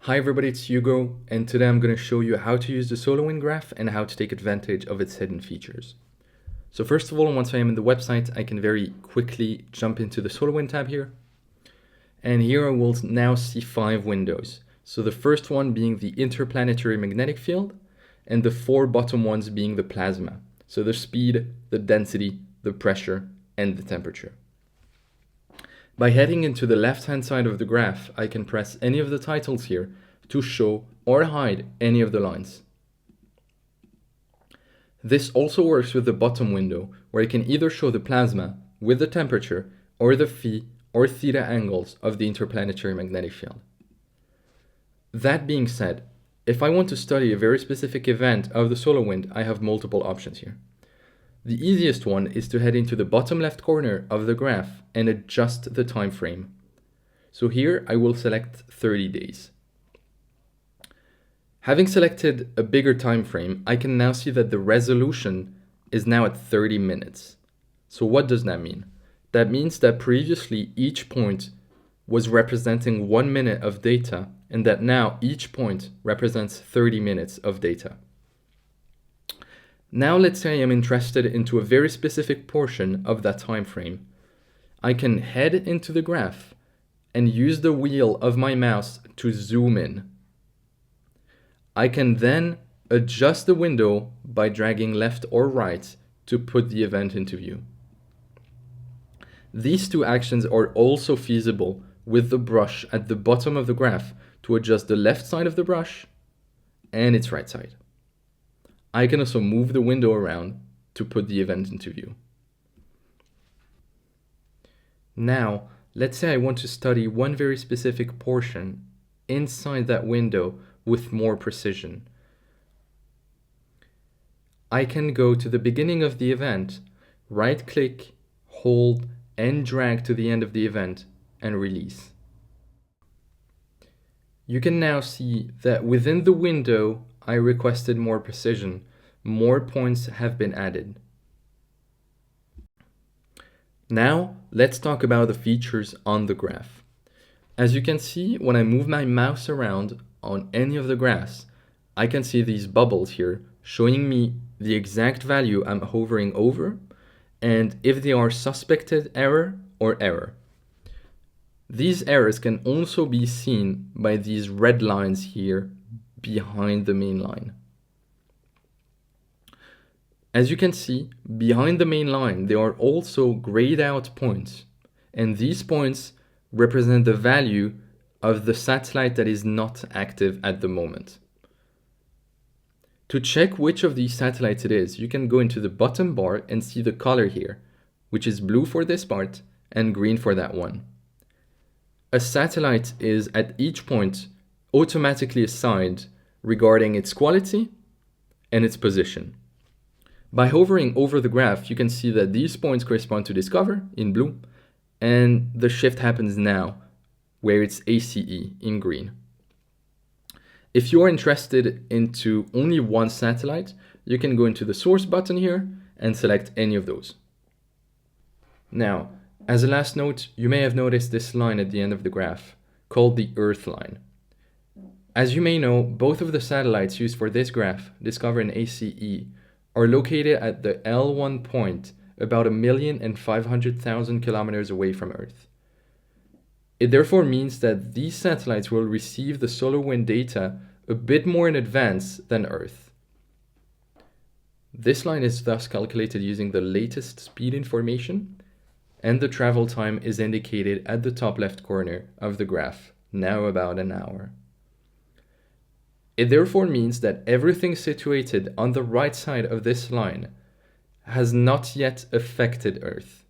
Hi everybody, it's Hugo, and today I'm going to show you how to use the SolarWind graph and how to take advantage of its hidden features. So first of all, once I am in the website, I can very quickly jump into the SolarWind tab here. And here I will now see 5 windows. So the first one being the interplanetary magnetic field, and the 4 bottom ones being the plasma. So the speed, the density, the pressure, and the temperature. By heading into the left-hand side of the graph, I can press any of the titles here to show or hide any of the lines. This also works with the bottom window, where I can either show the plasma with the temperature or the phi or theta angles of the interplanetary magnetic field. That being said, if I want to study a very specific event of the solar wind, I have multiple options here. The easiest one is to head into the bottom left corner of the graph and adjust the time frame. So here I will select 30 days. Having selected a bigger time frame, I can now see that the resolution is now at 30 minutes. So what does that mean? That means that previously each point was representing 1 minute of data, and that now each point represents 30 minutes of data. Now let's say I am interested into a very specific portion of that time frame. I can head into the graph and use the wheel of my mouse to zoom in. I can then adjust the window by dragging left or right to put the event into view. These two actions are also feasible with the brush at the bottom of the graph to adjust the left side of the brush and its right side. I can also move the window around to put the event into view. Now, let's say I want to study one very specific portion inside that window with more precision. I can go to the beginning of the event, right-click, hold, and drag to the end of the event, and release. You can now see that within the window, I requested more precision. More points have been added. Now, let's talk about the features on the graph. As you can see, when I move my mouse around on any of the graphs, I can see these bubbles here showing me the exact value I'm hovering over and if they are suspected error or error. These errors can also be seen by these red lines here behind the main line. As you can see, behind the main line, there are also grayed out points, and these points represent the value of the satellite that is not active at the moment. To check which of these satellites it is, you can go into the bottom bar and see the color here, which is blue for this part and green for that one. A satellite is at each point automatically assigned regarding its quality and its position. By hovering over the graph, you can see that these points correspond to Discover in blue, and the shift happens now, where it's ACE in green. If you are interested into only one satellite, you can go into the source button here and select any of those. Now, as a last note, you may have noticed this line at the end of the graph, called the Earth line. As you may know, both of the satellites used for this graph, Discover and ACE, are located at the L1 point about 1,500,000 kilometers away from Earth. It therefore means that these satellites will receive the solar wind data a bit more in advance than Earth. This line is thus calculated using the latest speed information, and the travel time is indicated at the top left corner of the graph, now about an hour. It therefore means that everything situated on the right side of this line has not yet affected Earth.